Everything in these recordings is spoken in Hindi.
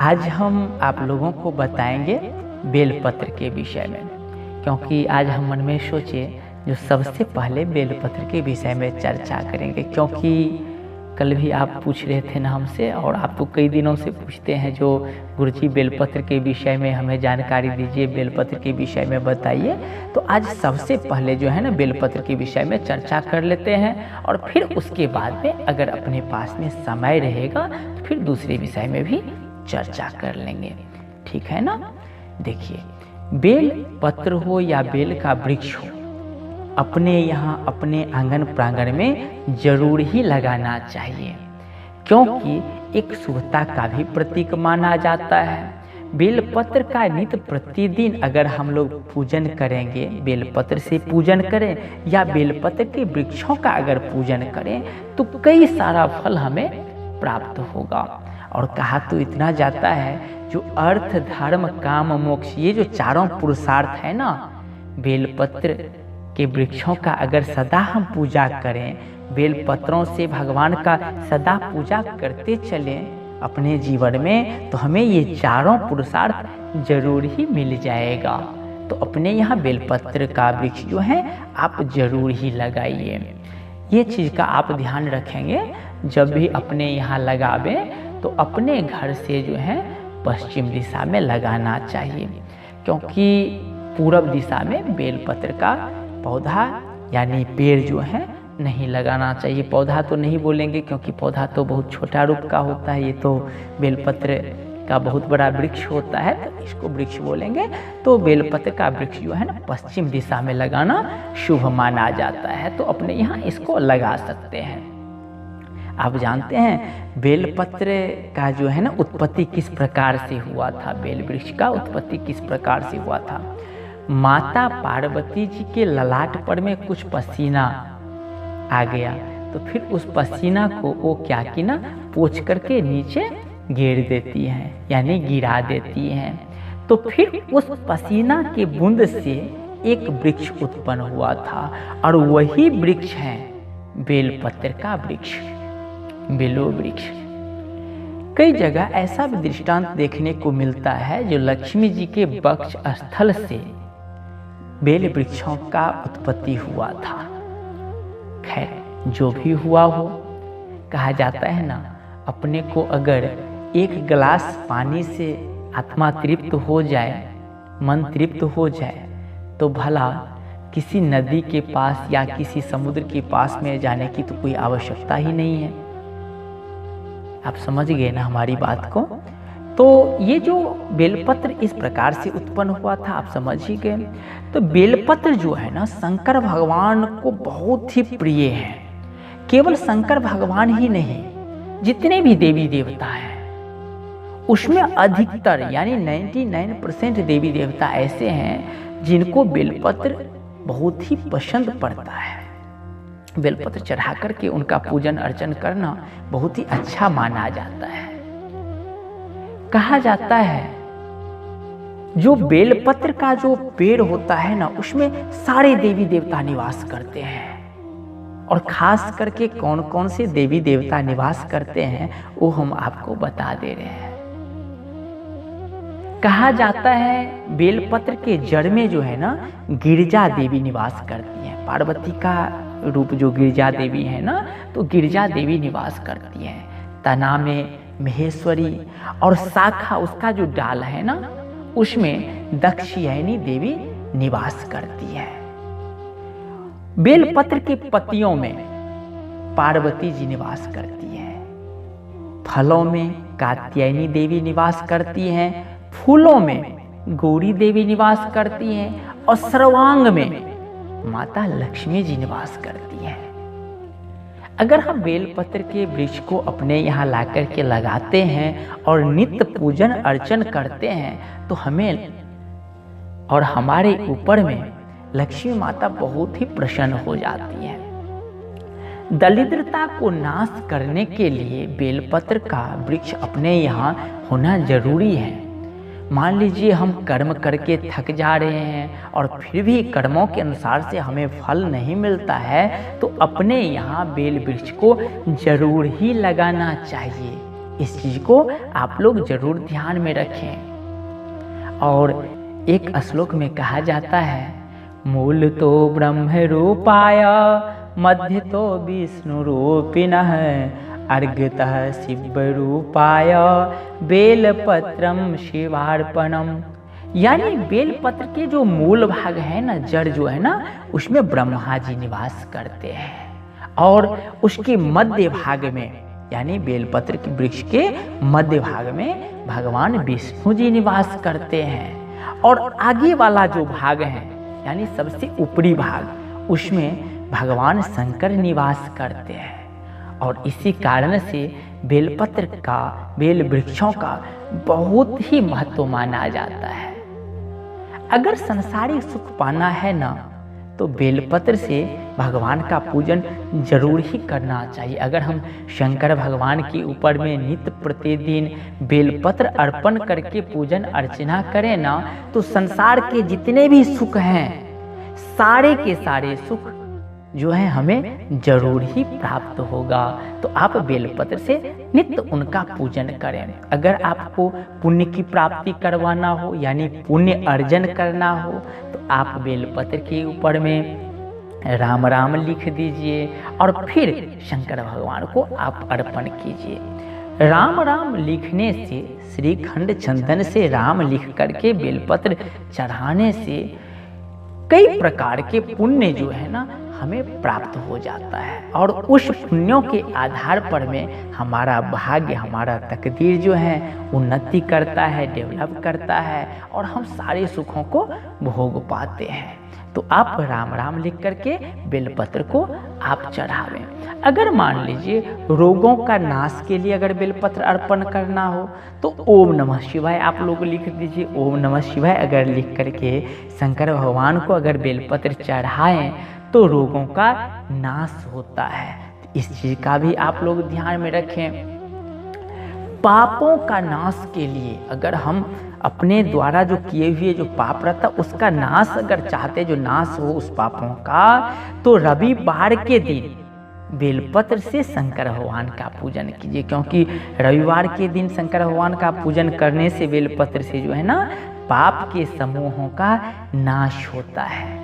आज हम आप लोगों को बताएंगे बेलपत्र के विषय में, क्योंकि आज हम मन में सोचे जो सबसे पहले बेलपत्र के विषय में चर्चा करेंगे। क्योंकि कल भी आप पूछ रहे थे ना हमसे, और आप तो कई दिनों से पूछते हैं जो गुरुजी बेलपत्र के विषय में हमें जानकारी दीजिए, बेलपत्र के विषय में बताइए। तो आज सबसे पहले जो है ना बेलपत्र के विषय में चर्चा कर लेते हैं, और फिर उसके बाद में अगर अपने पास में समय रहेगा तो फिर दूसरे विषय में भी चर्चा कर लेंगे, ठीक है ना। देखिए, बेल पत्र हो या बेल का वृक्ष हो, अपने यहाँ अपने आंगन प्रांगण में जरूर ही लगाना चाहिए, क्योंकि एक शुभता का भी प्रतीक माना जाता है। बेलपत्र का नित्य प्रतिदिन अगर हम लोग पूजन करेंगे, बेलपत्र से पूजन करें या बेलपत्र के वृक्षों का अगर पूजन करें तो कई सारा फल हमें प्राप्त होगा। और कहा तो इतना जाता है, जो अर्थ धर्म काम मोक्ष, ये जो चारों पुरुषार्थ है ना, बेलपत्र के वृक्षों का अगर सदा हम पूजा करें, बेलपत्रों से भगवान का सदा पूजा करते चलें अपने जीवन में, तो हमें ये चारों पुरुषार्थ जरूर ही मिल जाएगा। तो अपने यहाँ बेलपत्र का वृक्ष जो है आप जरूर ही लगाइए। ये चीज़ का आप ध्यान रखेंगे, जब भी अपने यहाँ लगावें तो अपने घर से जो है पश्चिम दिशा में लगाना चाहिए, क्योंकि पूरब दिशा में बेलपत्र का पौधा यानी पेड़ जो है नहीं लगाना चाहिए। पौधा तो नहीं बोलेंगे, क्योंकि पौधा तो बहुत छोटा रूप का होता है, ये तो बेलपत्र का बहुत बड़ा वृक्ष होता है, तो इसको वृक्ष बोलेंगे। तो बेलपत्र का वृक्ष जो है ना पश्चिम दिशा में लगाना शुभ माना जाता है, तो अपने यहाँ इसको लगा सकते हैं। आप जानते हैं बेलपत्र का जो है ना उत्पत्ति किस प्रकार से हुआ था, बेल वृक्ष का उत्पत्ति किस प्रकार से हुआ था। माता पार्वती जी के ललाट पर में कुछ पसीना आ गया, तो फिर उस पसीना को वो क्या की ना पोंछ करके नीचे गिर देती हैं, यानी गिरा देती हैं। तो फिर उस पसीना के बूंद से एक वृक्ष उत्पन्न हुआ था, और वही वृक्ष है बेलपत्र का वृक्ष, बेलो वृक्ष। कई जगह ऐसा भी दृष्टांत देखने को मिलता है जो लक्ष्मी जी के वक्ष स्थल से बेल वृक्षों का उत्पत्ति हुआ था। खैर जो भी हुआ हो, कहा जाता है ना, अपने को अगर एक गिलास पानी से आत्मा तृप्त हो जाए, मन तृप्त हो जाए, तो भला किसी नदी के पास या किसी समुद्र के पास में जाने की तो कोई आवश्यकता ही नहीं है। आप समझ गए ना हमारी बात को। तो ये जो बेलपत्र इस प्रकार से उत्पन्न हुआ था, आप समझ ही गए। तो बेलपत्र जो है ना शंकर भगवान को बहुत ही प्रिय है। केवल शंकर भगवान ही नहीं, जितने भी देवी देवता हैं उसमें अधिकतर यानी 99% देवी देवता ऐसे हैं जिनको बेलपत्र बहुत ही पसंद पड़ता है। बेलपत्र चढ़ा करके उनका पूजन अर्चन करना बहुत ही अच्छा माना जाता है। कहा जाता है जो बेलपत्र का जो पेड़ होता है ना, उसमें सारे देवी देवता निवास करते हैं। और खास करके कौन कौन से देवी देवता निवास करते हैं वो हम आपको बता दे रहे हैं। कहा जाता है बेलपत्र के जड़ में जो है ना गिरिजा देवी निवास करती हैं। पार्वती का रूप जो गिरिजा देवी है ना, तो गिरिजा देवी निवास करती है। तना में महेश्वरी, और शाखा उसका जो डाल है ना उसमें दक्षिणी देवी निवास करती है। बेलपत्र के पत्तियों में पार्वती जी निवास करती है, फलों में कात्यायनी देवी निवास करती हैं, फूलों में गौरी देवी निवास करती हैं, और सर्वांग में माता लक्ष्मी जी निवास करती हैं। अगर हम बेलपत्र के वृक्ष को अपने यहाँ लाकर के लगाते हैं और नित्य पूजन अर्चन करते हैं, तो हमें और हमारे ऊपर में लक्ष्मी माता बहुत ही प्रसन्न हो जाती है। दरिद्रता को नाश करने के लिए बेलपत्र का वृक्ष अपने यहाँ होना जरूरी है। मान लीजिए हम कर्म करके थक जा रहे हैं और फिर भी कर्मों के अनुसार से हमें फल नहीं मिलता है, तो अपने यहाँ बेल वृक्ष को जरूर ही लगाना चाहिए। इस चीज को आप लोग जरूर ध्यान में रखें। और एक श्लोक में कहा जाता है, मूल तो ब्रह्म रूपाय मध्य तो विष्णु रूपिणः अर्घ्यतः शिव रूपाय बेलपत्रम शिवार्पणम। यानी बेलपत्र के जो मूल भाग है ना, जड़ जो है ना, उसमें ब्रह्मा जी निवास करते हैं और उसके मध्य भाग में यानी बेलपत्र के वृक्ष के मध्य भाग में भगवान विष्णु जी निवास करते हैं। और आगे वाला जो भाग है यानी सबसे ऊपरी भाग, उसमें भगवान शंकर निवास करते हैं। और इसी कारण से बेलपत्र का, बेल वृक्षों का बहुत ही महत्व माना जाता है। अगर संसारिक सुख पाना है ना, तो बेलपत्र से भगवान का पूजन जरूर ही करना चाहिए। अगर हम शंकर भगवान के ऊपर में नित्य प्रतिदिन बेलपत्र अर्पण करके पूजन अर्चना करें ना, तो संसार के जितने भी सुख हैं, सारे के सारे सुख जो है हमें जरूर ही प्राप्त होगा। तो आप बेलपत्र से नित्य उनका पूजन करें। अगर आपको पुण्य की प्राप्ति करवाना हो यानी पुण्य अर्जन करना हो, तो आप बेलपत्र के ऊपर में राम राम लिख दीजिए और फिर शंकर भगवान को आप अर्पण कीजिए। राम राम लिखने से, श्रीखंड चंदन से राम लिख करके बेलपत्र चढ़ाने से कई प्रकार के पुण्य जो है ना हमें प्राप्त हो जाता है। और उस पुण्यों के आधार पर में हमारा भाग्य, हमारा तकदीर जो है उन्नति करता है, डेवलप करता है और हम सारे सुखों को भोग पाते हैं। तो आप राम राम लिख करके बेलपत्र को आप चढ़ावें। अगर मान लीजिए रोगों का नाश के लिए अगर बेलपत्र अर्पण करना हो, तो ओम नमः शिवाय आप लोग लिख दीजिए। ओम नमः शिवाय अगर लिख करके शंकर भगवान को अगर बेलपत्र चढ़ाएं तो रोगों का नाश होता है। इस चीज का भी आप लोग ध्यान में रखें। पापों का नाश के लिए अगर हम अपने द्वारा जो किए हुए जो पाप रहता उसका नाश अगर चाहते, जो नाश हो उस पापों का, तो रविवार के दिन बेलपत्र से शंकर भगवान का पूजन कीजिए। क्योंकि रविवार के दिन शंकर भगवान का पूजन करने से बेलपत्र से जो है ना पाप के समूहों का नाश होता है।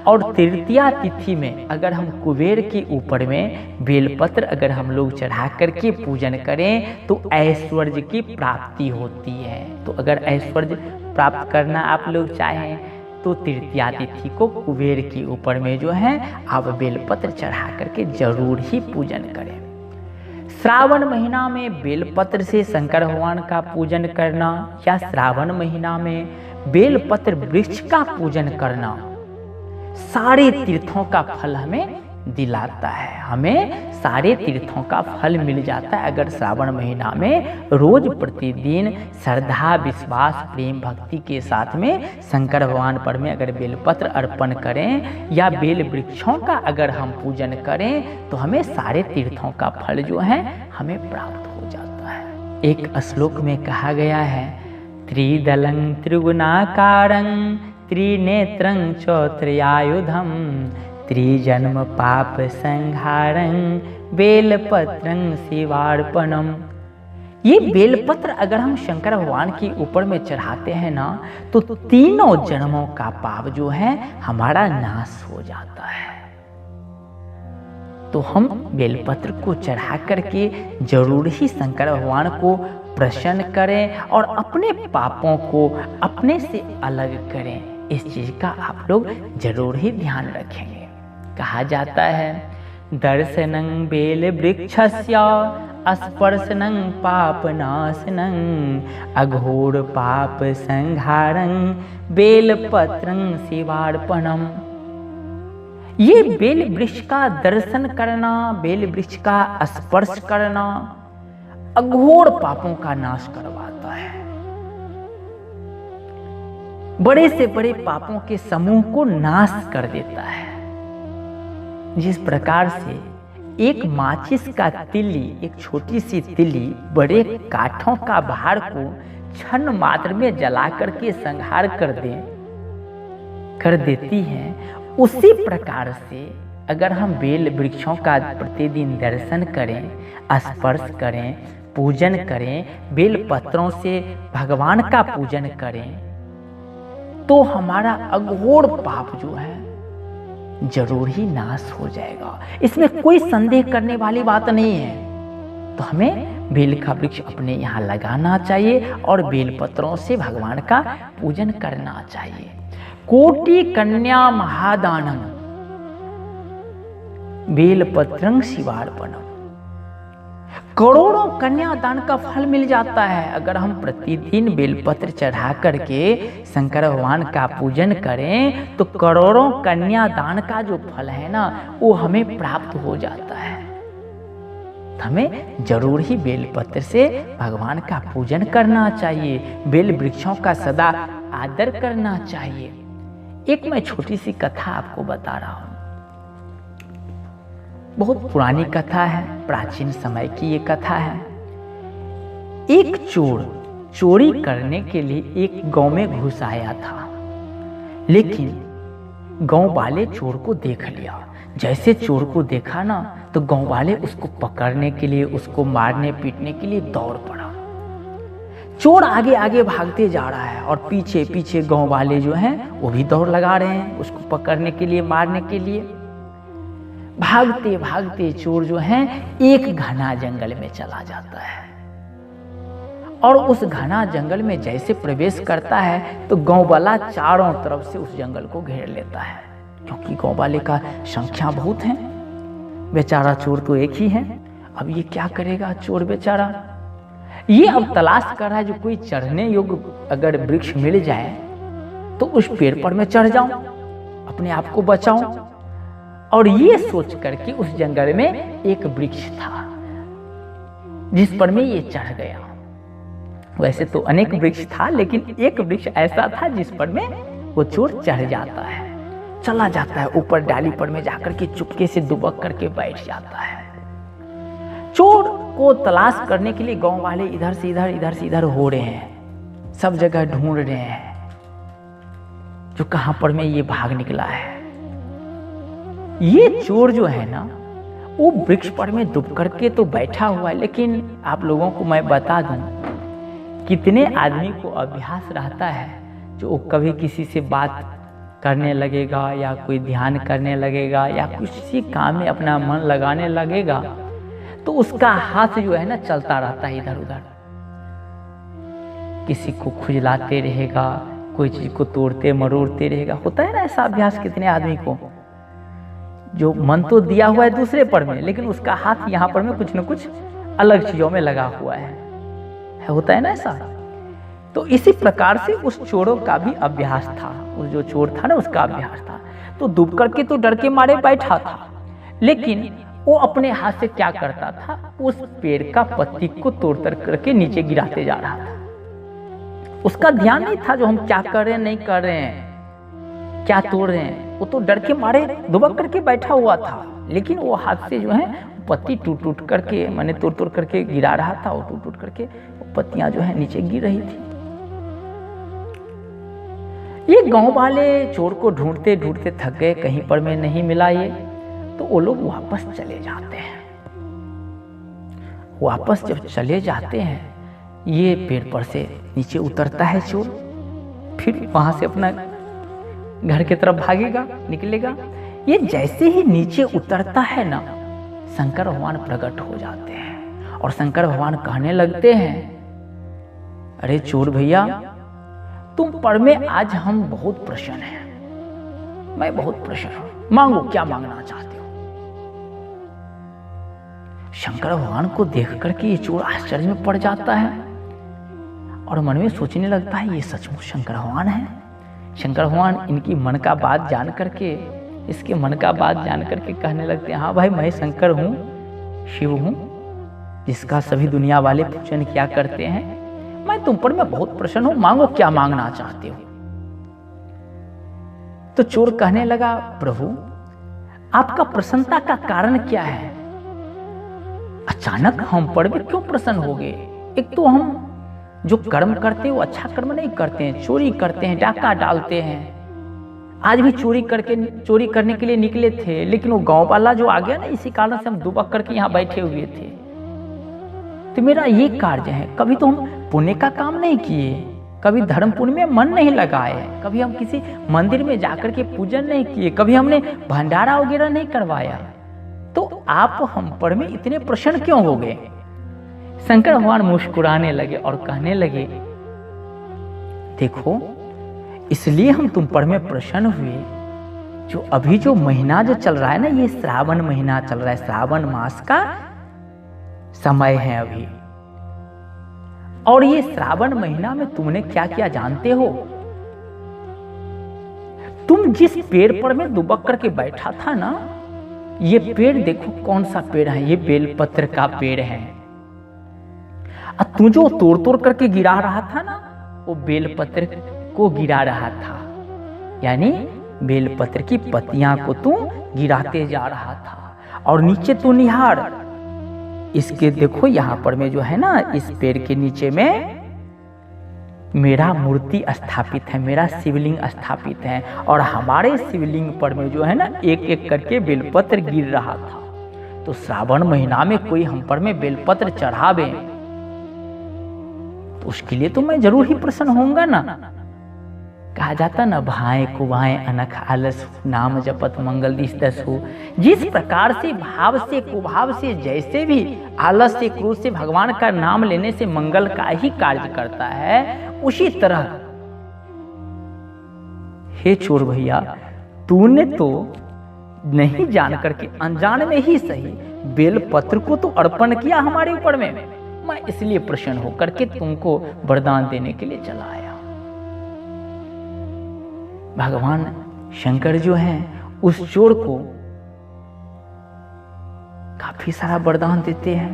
और तृतीया तिथि में अगर हम कुबेर के ऊपर में बेलपत्र अगर हम लोग चढ़ा करके पूजन करें तो ऐश्वर्य की प्राप्ति होती है। तो अगर ऐश्वर्य प्राप्त करना आप लोग चाहें तो तृतीया तिथि को कुबेर के ऊपर में जो है आप बेलपत्र चढ़ा करके जरूर ही पूजन करें। श्रावण महीना में बेलपत्र से शंकर भगवान का पूजन करना या श्रावण महीना में बेलपत्र वृक्ष का पूजन करना सारे तीर्थों का फल हमें दिलाता है। हमें सारे तीर्थों का फल मिल जाता है अगर श्रावण महीना में रोज प्रतिदिन श्रद्धा, विश्वास, प्रेम, भक्ति के साथ में शंकर भगवान पर में अगर बेलपत्र अर्पण करें या बेल वृक्षों का अगर हम पूजन करें तो हमें सारे तीर्थों का फल जो है हमें प्राप्त हो जाता है। एक श्लोक में कहा गया है, त्रिदलं त्रिगुणाकारं त्रिनेत्रं च त्रयायुधं त्रिजन्म पाप संहारं बेलपत्रं शिवार्पणम। ये बेलपत्र अगर हम शंकर भगवान के ऊपर में चढ़ाते हैं ना तो तीनों जन्मों का पाप जो है हमारा नाश हो जाता है। तो हम बेलपत्र को चढ़ा करके जरूर ही शंकर भगवान को प्रसन्न करें और अपने पापों को अपने से अलग करें। इस चीज का आप लोग जरूर ही ध्यान रखेंगे। कहा जाता है, दर्शनं बेल वृक्षस्य स्पर्शनं पापनाशनं अघोर पाप संहारं बेलपत्रं शिवार्पणम। ये बेल वृक्ष का दर्शन करना, बेल वृक्ष का स्पर्श करना अघोर पापों का नाश करवाता है। बड़े से बड़े पापों के समूह को नाश कर देता है। जिस प्रकार से एक माचिस का तिल्ली, एक छोटी सी तिल्ली बड़े काठों का भार को क्षण मात्र में जला करके संहार कर देती है, उसी प्रकार से अगर हम बेल वृक्षों का प्रतिदिन दर्शन करें, स्पर्श करें, पूजन करें, बेल पत्रों से भगवान का पूजन करें, तो हमारा अघोर पाप जो है जरूर ही नाश हो जाएगा। इसमें कोई संदेह करने वाली बात नहीं है। तो हमें बेल का वृक्ष अपने यहाँ लगाना चाहिए और बेल पत्रों से भगवान का पूजन करना चाहिए। कोटि कन्या महादानम बेल पत्रं शिवार्पणम। करोड़ों कन्यादान का फल मिल जाता है अगर हम प्रतिदिन बेलपत्र चढ़ा करके शंकर भगवान का पूजन करें, तो करोड़ों कन्यादान का जो फल है ना वो हमें प्राप्त हो जाता है। हमें जरूर ही बेलपत्र से भगवान का पूजन करना चाहिए, बेल वृक्षों का सदा आदर करना चाहिए। एक मैं छोटी सी कथा आपको बता रहा हूं, बहुत पुरानी कथा है, प्राचीन समय की ये कथा है। एक चोर चोरी करने के लिए एक गांव में घुस आया था, लेकिन गांव वाले चोर को देख लिया। जैसे चोर को देखा ना तो गांव वाले उसको पकड़ने के लिए, उसको मारने पीटने के लिए दौड़ पड़ा। चोर आगे आगे भागते जा रहा है और पीछे पीछे गांव वाले जो हैं वो भी दौड़ लगा रहे हैं उसको पकड़ने के लिए, मारने के लिए। भागते भागते चोर जो है एक घना जंगल में चला जाता है और उस घना जंगल में जैसे प्रवेश करता है तो गांव वाला चारों तरफ से उस जंगल को घेर लेता है, क्योंकि गांव वाले का संख्या बहुत है, बेचारा चोर तो एक ही है। अब ये क्या करेगा चोर बेचारा, ये अब तलाश कर रहा है जो कोई चढ़ने योग्य अगर वृक्ष मिल जाए तो उस पेड़ पर मैं चढ़ जाऊं, अपने आप को बचाऊं। और ये सोच करके उस जंगल में एक वृक्ष था जिस पर मैं ये चढ़ गया। वैसे तो अनेक वृक्ष था, लेकिन एक वृक्ष ऐसा था जिस पर में वो चोर चढ़ जाता है, चला जाता है ऊपर डाली पर में जाकर के चुपके से दुबक करके बैठ जाता है। चोर को तलाश करने के लिए गांव वाले इधर से इधर हो रहे हैं, सब जगह ढूंढ रहे हैं जो कहां पर में ये भाग निकला है। ये चोर जो है ना वो वृक्ष पर में दुब करके तो बैठा हुआ है, लेकिन आप लोगों को मैं बता दूं कितने आदमी को अभ्यास रहता है जो कभी किसी से बात करने लगेगा या कोई ध्यान करने लगेगा या किसी काम में अपना मन लगाने लगेगा तो उसका हाथ जो है ना चलता रहता है इधर उधर, किसी को खुजलाते रहेगा, कोई चीज को तोड़ते मरोड़ते रहेगा। होता है ना ऐसा अभ्यास कितने आदमी को, जो मन तो दिया हुआ है दूसरे पर में लेकिन उसका हाथ यहाँ पर में कुछ न कुछ अलग चीजों में लगा हुआ है, होता है ना ऐसा। तो इसी प्रकार से उस चोरों का भी अभ्यास था, उस जो चोर था ना उसका अभ्यास था। तो डूब करके तो डर के मारे बैठा था, लेकिन वो अपने हाथ से क्या करता था, उस पेड़ का पत्ती को तोड़ करके नीचे गिराते जा रहा था। उसका ध्यान नहीं था जो हम क्या कर रहे हैं नहीं कर रहे हैं, क्या तोड़ रहे हैं। वो तो डर के मारे दुबक करके बैठा हुआ था, लेकिन वो हाथ से जो है पत्ती टूट करके मैंने तोड़ करके गिरा रहा था। वो टूट करके पत्तियां जो है नीचे गिर रही थी। ये गांव वाले चोर को ढूंढते ढूंढते थक गए, कहीं पर में नहीं मिला ये, तो वो लोग वापस चले जाते हैं। वापस जब चले जाते हैं ये पेड़ पर से नीचे उतरता है चोर, फिर वहां से अपना घर की तरफ भागेगा, निकलेगा। ये जैसे ही नीचे उतरता है ना, शंकर भगवान प्रकट हो जाते हैं और शंकर भगवान कहने लगते हैं, अरे चोर भैया, तुम पर में आज हम बहुत प्रसन्न हैं, मैं बहुत प्रसन्न हूं, मांगो क्या मांगना चाहते हो। शंकर भगवान को देख करके ये चोर आश्चर्य में पड़ जाता है और मन में सोचने लगता है ये सचमुच शंकर भगवान है। शंकर भगवान इनकी मन का बात जान करके, इसके मन का बात जान करके कहने लगते हैं, हाँ भाई मैं शंकर हूँ, शिव हूँ, जिसका सभी दुनिया वाले पूजन किया करते हैं। मैं तुम पर मैं बहुत प्रसन्न हूं, मांगो क्या मांगना चाहते हो। तो चोर कहने लगा, प्रभु आपका प्रसन्नता का कारण क्या है, अचानक हम पर भी क्यों प्रसन्न हो गए। एक तो हम जो कर्म करते हैं वो अच्छा कर्म नहीं करते हैं, चोरी करते हैं, डाका डालते हैं। आज भी चोरी करने के लिए निकले थे, लेकिन वो गांव वाला जो आ गया ना, इसी कारण से हम दुबक करके यहाँ बैठे हुए थे। तो मेरा ये कार्य है। कभी तो हम पुण्य का काम नहीं किए, कभी धर्म पुण्य में मन नहीं लगाए, कभी हम किसी मंदिर में जाकर के पूजन नहीं किए, कभी हमने भंडारा वगैरह नहीं करवाया, तो आप हम पर में इतने प्रसन्न क्यों हो गए? शंकर भगवान मुस्कुराने लगे और कहने लगे, देखो इसलिए हम तुम पर में प्रसन्न हुए, जो अभी जो महीना जो चल रहा है ना, ये श्रावण महीना चल रहा है, श्रावण मास का समय है अभी। और ये श्रावण महीना में तुमने क्या क्या जानते हो? तुम जिस पेड़ पर में दुबक करके बैठा था ना, ये पेड़ देखो कौन सा पेड़ है, ये बेलपत्र का पेड़ है। तू जो तोड़ तोड़ करके गिरा रहा था ना, वो बेलपत्र को गिरा रहा था, यानी बेलपत्र की पत्तियां को तू गिराते जा रहा था। और नीचे तू निहार, इसके देखो यहां पर में जो है ना, इस पेड़ के नीचे में मेरा मूर्ति स्थापित है, मेरा शिवलिंग स्थापित है, और हमारे शिवलिंग पर में जो है ना एक एक करके बेलपत्र गिर रहा था। तो श्रावण महीना में कोई हम पर में बेलपत्र चढ़ावे तो उसके लिए तो मैं जरूर ही प्रसन्न होऊंगा ना। कहा जाता ना, भाए कुभाए अनख आलस नाम जपत मंगल दिस दस हो। जिस प्रकार से भाव से कुभाव से जैसे भी आलस से क्रोध से भगवान का नाम लेने से मंगल का ही कार्य करता है, उसी तरह हे चोर भैया, तूने तो नहीं जान करके अनजान में ही सही बेलपत्र को तो अर्पण किया हमारे ऊपर में। मैं इसलिए प्रसन्न होकर के तुमको वरदान देने के लिए चला आया। भगवान शंकर जो हैं उस चोर को काफी सारा वरदान देते हैं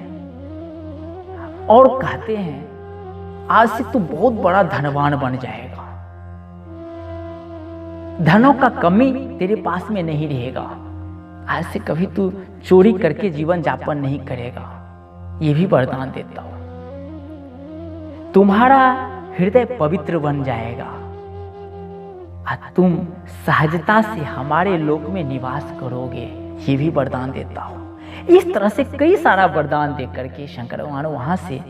और कहते हैं, आज से तू बहुत बड़ा धनवान बन जाएगा, धनों का कमी तेरे पास में नहीं रहेगा, आज से कभी तू चोरी करके जीवन यापन नहीं करेगा, ये भी वरदान देता हूं। तुम्हारा हृदय पवित्र बन जाएगा, तुम सहजता से हमारे लोक में निवास करोगे, ये भी वरदान देता हूं। इस तरह से कई सारा वरदान दे करके शंकर भगवान वहां से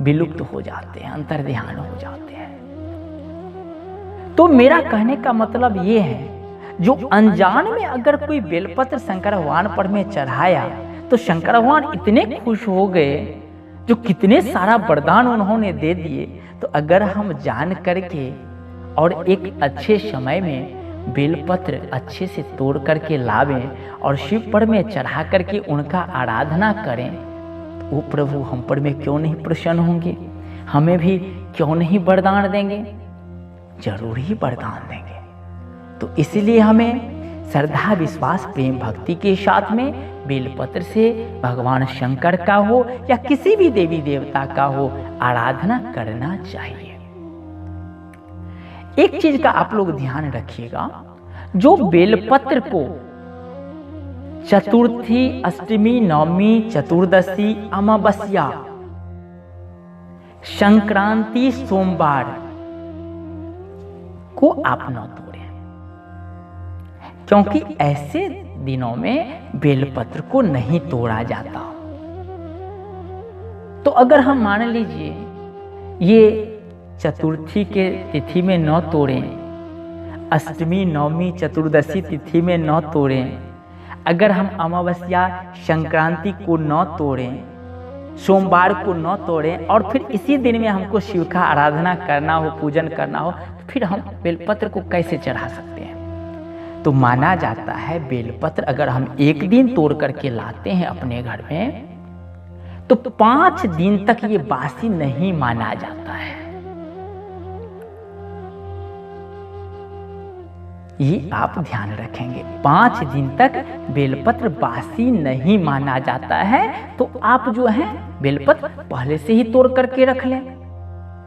विलुप्त हो जाते हैं, अंतर्ध्यान हो जाते हैं। तो मेरा कहने का मतलब ये है, जो अनजान में अगर कोई बेलपत्र शंकर भगवान पर में चढ़ाया तो शंकर भगवान इतने खुश हो गए, जो कितने सारा वरदान उन्होंने दे दिए। तो अगर हम जान करके और एक अच्छे समय में बेलपत्र अच्छे से तोड़ करके लावें और शिव पर में चढ़ा करके उनका आराधना करें, तो वो प्रभु हम पर में क्यों नहीं प्रसन्न होंगे, हमें भी क्यों नहीं वरदान देंगे, जरूर ही वरदान देंगे। तो इसलिए हमें श्रद्धा विश्वास प्रेम भक्ति के साथ में बेलपत्र से भगवान शंकर का हो या किसी भी देवी देवता का हो आराधना करना चाहिए। एक चीज का आप लोग ध्यान रखिएगा, जो बेलपत्र को चतुर्थी, अष्टमी, नवमी, चतुर्दशी, अमावस्या, संक्रांति, सोमवार को आप न तोड़ें, क्योंकि ऐसे दिनों में बेलपत्र को नहीं तोड़ा जाता। तो अगर हम मान लीजिए ये चतुर्थी के तिथि में न तोड़ें, अष्टमी, नवमी, चतुर्दशी तिथि में न तोड़ें, अगर हम अमावस्या, संक्रांति को न तोड़ें, सोमवार को न तोड़ें, और फिर इसी दिन में हमको शिव का आराधना करना हो, पूजन करना हो, तो फिर हम बेलपत्र को कैसे चढ़ा सकते हैं? तो माना जाता है बेलपत्र अगर हम एक दिन तोड़ करके लाते हैं अपने घर में, तो 5 दिन तक ये बासी नहीं माना जाता है। ये आप ध्यान रखेंगे, 5 दिन तक बेलपत्र बासी नहीं माना जाता है। तो आप जो है बेलपत्र पहले से ही तोड़ करके रख लें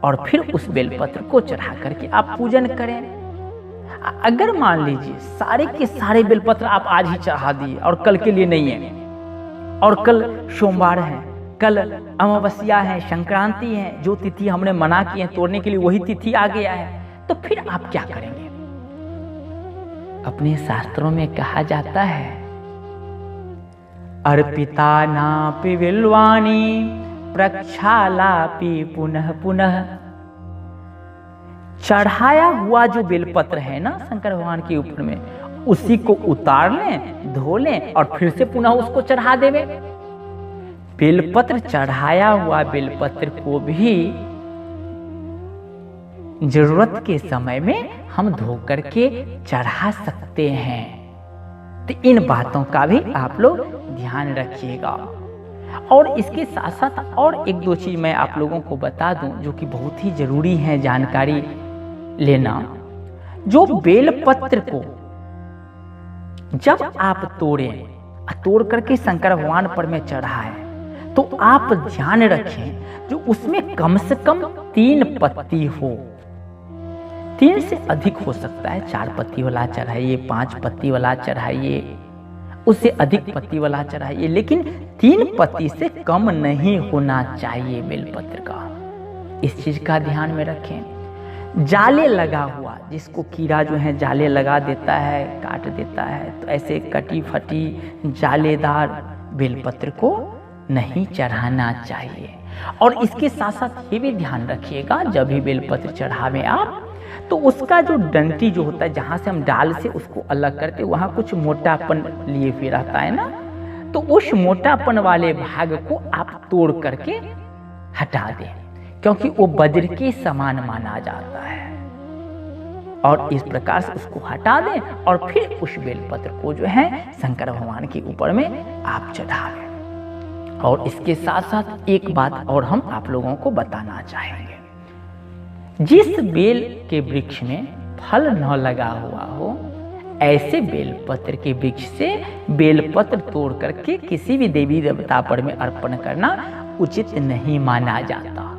और फिर उस बेलपत्र को चढ़ा करके आप पूजन करें। अगर मान लीजिए सारे के सारे बेलपत्र आप आज ही चढ़ा दिए और कल के लिए नहीं है, और कल सोमवार है, कल अमावस्या है, संक्रांति है, जो तिथि हमने मना की है तोड़ने के लिए वही तिथि आ गया है, तो फिर आप क्या करेंगे? अपने शास्त्रों में कहा जाता है, अर्पिता नापि बिल्वानी प्रक्षालापि पुनः पुनः। चढ़ाया हुआ जो बेलपत्र है ना शंकर भगवान के ऊपर में, उसी को उतार लें, धो लें और फिर से पुनः उसको चढ़ा देवे। बेलपत्र, चढ़ाया हुआ बेलपत्र को भी जरूरत के समय में हम धो करके चढ़ा सकते हैं। तो इन बातों का भी आप लोग ध्यान रखिएगा। और इसके साथ साथ और एक दो चीज मैं आप लोगों को बता दूं जो कि बहुत ही जरूरी है जानकारी लेना। जो बेलपत्र को जब आप तोड़ करके शंकर भगवान पर में चढ़ाएं, तो आप ध्यान रखें जो उसमें कम से कम 3 पत्ती हो। 3 से अधिक हो सकता है, 4 पत्ती वाला चढ़ाइए, 5 पत्ती वाला चढ़ाइए, उससे अधिक पत्ती वाला चढ़ाइए, लेकिन 3 पत्ती से कम नहीं होना चाहिए बेलपत्र का। इस चीज का ध्यान में रखें। जाले लगा हुआ, जिसको कीड़ा जो है जाले लगा देता है, काट देता है, तो ऐसे कटी फटी जालेदार बेलपत्र को नहीं चढ़ाना चाहिए। और इसके साथ साथ ये भी ध्यान रखिएगा, जब भी बेलपत्र चढ़ावें आप, तो उसका जो डंटी जो होता है, जहाँ से हम डाल से उसको अलग करते, वहाँ कुछ मोटापन लिए हुए रहता है ना, तो उस मोटापन वाले भाग को आप तोड़ करके हटा दें, क्योंकि वो वज्र के समान माना जाता है। और इस प्रकार से उसको हटा दें और फिर उस बेलपत्र को जो है शंकर भगवान के ऊपर में आप चढ़ावें। और इसके साथ साथ एक बात और हम आप लोगों को बताना चाहेंगे। जिस बेल के वृक्ष में फल न लगा हुआ हो, ऐसे बेलपत्र के वृक्ष से बेलपत्र तोड़ करके किसी भी देवी देवता पर में अर्पण करना उचित नहीं माना जाता।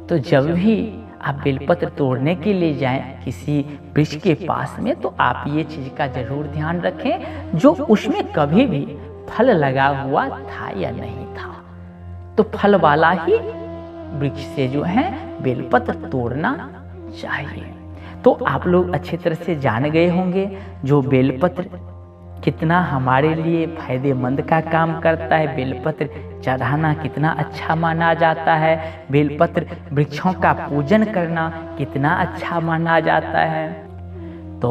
तो जब भी आप बेलपत्र तोड़ने के लिए जाएं किसी वृक्ष के पास में, तो आप ये चीज का जरूर ध्यान रखें जो उसमें कभी भी फल लगा हुआ था या नहीं था। तो फल वाला ही वृक्ष से जो है बेलपत्र तोड़ना चाहिए। तो आप लोग अच्छी तरह से जान गए होंगे जो बेलपत्र कितना हमारे लिए फायदेमंद का काम करता है, बेलपत्र चढ़ाना कितना अच्छा माना जाता है, बेलपत्र वृक्षों का पूजन करना कितना अच्छा माना जाता है। तो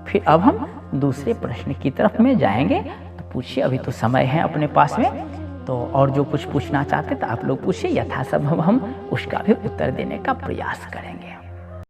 फिर अब हम दूसरे प्रश्न की तरफ में जाएंगे। तो पूछिए, अभी तो समय है अपने पास में, तो और जो कुछ पूछना चाहते तो आप लोग पूछिए, यथासंभव हम उसका भी उत्तर देने का प्रयास करेंगे।